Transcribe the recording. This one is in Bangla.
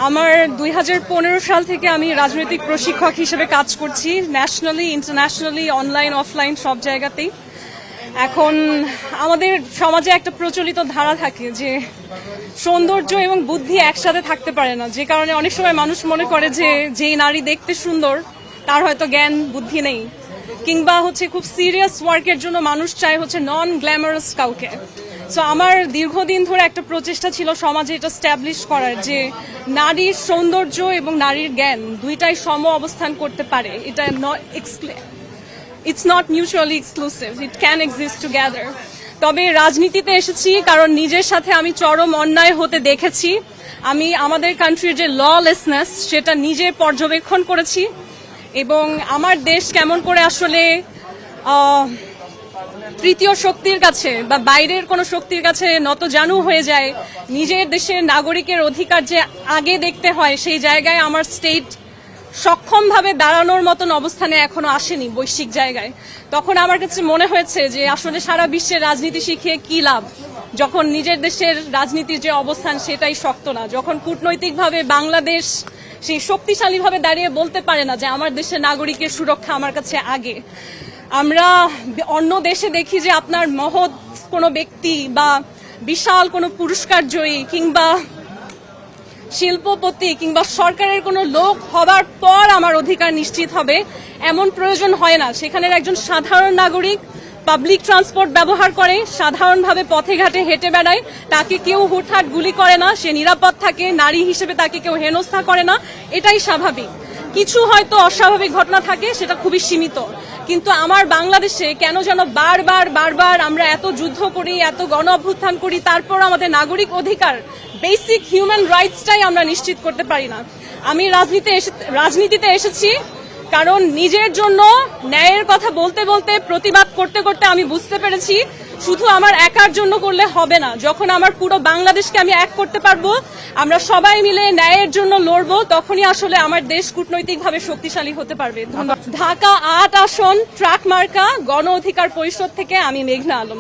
আমার 2015 সাল থেকে আমি রাজনৈতিক প্রশিক্ষক হিসেবে কাজ করছি, ন্যাশনালি, ইন্টারন্যাশনালি, অনলাইন অফলাইন সব জায়গাতেই। এখন আমাদের সমাজে একটা প্রচলিত ধারা থাকে যে সৌন্দর্য এবং বুদ্ধি একসাথে থাকতে পারে না, যে কারণে অনেক সময় মানুষ মনে করে যে যেই নারী দেখতে সুন্দর তার হয়তো জ্ঞান বুদ্ধি নেই, কিংবা খুব সিরিয়াস ওয়ার্কের জন্য মানুষ চায় নন গ্ল্যামারাস কাউকে। সো আমার দীর্ঘদিন ধরে একটা প্রচেষ্টা ছিল সমাজে এটা স্ট্যাবলিশ করার যে নারীর সৌন্দর্য এবং নারীর জ্ঞান দুইটাই সম অবস্থান করতে পারে। এটা it's not mutually exclusive, it can exist together. তবে রাজনীতিতে এসেছি কারণ নিজের সাথে আমি চরম অন্যায় হতে দেখেছি। আমি আমাদের কান্ট্রির যে ললেসনেস সেটা নিজে পর্যবেক্ষণ করেছি, এবং আমার দেশ কেমন করে আসলে তৃতীয় শক্তির কাছে বা বাইরের কোনো শক্তির কাছে নতজানু হয়ে যায়। নিজের দেশের নাগরিকের অধিকার যে আগে দেখতে হয়, সেই জায়গায় আমার স্টেট সক্ষমভাবে দাঁড়ানোর মতন অবস্থানে এখনো আসেনি বৈশ্বিক জায়গায়। তখন আমার কাছে মনে হয়েছে যে আসলে সারা বিশ্বের রাজনীতি শিখিয়ে কি লাভ, যখন নিজের দেশের রাজনীতির যে অবস্থান সেটাই শক্ত না, যখন কূটনৈতিকভাবে বাংলাদেশ সেই শক্তিশালীভাবে দাঁড়িয়ে বলতে পারে না যে আমার দেশের নাগরিকের সুরক্ষা আমার কাছে আগে। আমরা অন্য দেশে দেখি যে আপনার মহৎ কোনো ব্যক্তি বা বিশাল কোনো পুরস্কার জয়ী কিংবা শিল্পপতি কিংবা সরকারের কোনো লোক হবার পর আমার অধিকার নিশ্চিত হবে, এমন প্রয়োজন হয় না। সেখানের একজন সাধারণ নাগরিক পাবলিক ট্রান্সপোর্ট ব্যবহার করে, সাধারণভাবে পথে ঘাটে হেঁটে বেড়ায়, তাকে কেউ হুটহাট গুলি করে না, সে নিরাপদ থাকে, নারী হিসেবে তাকে কেউ হেনস্থা করে না, এটাই স্বাভাবিক। কিছু হয়তো অস্বাভাবিক ঘটনা থাকে, সেটা খুবই সীমিত। কিন্তু আমার বাংলাদেশে কেন যেন বারবার আমরা এত যুদ্ধ করি, এত গণ অভ্যুত্থান করি, তারপর আমাদের নাগরিক অধিকার, বেসিক হিউম্যান রাইটসটাই আমরা নিশ্চিত করতে পারি না। আমি রাজনীতিতে এসেছি কারণ নিজের জন্য ন্যায়ের কথা বলতে বলতে, প্রতিবাদ করতে করতে আমি বুঝতে পেরেছি শুধু আমার একার জন্য করলে হবে না। যখন আমার পুরো বাংলাদেশকে আমি এক করতে পারবো, আমরা সবাই মিলে ন্যায়ের জন্য লড়বো, তখনই আসলে আমার দেশ কূটনৈতিকভাবে শক্তিশালী হতে পারবে। ঢাকা ৮ আসন, ট্রাক মার্কা, গণ অধিকার পরিষদ থেকে আমি মেঘনা আলম।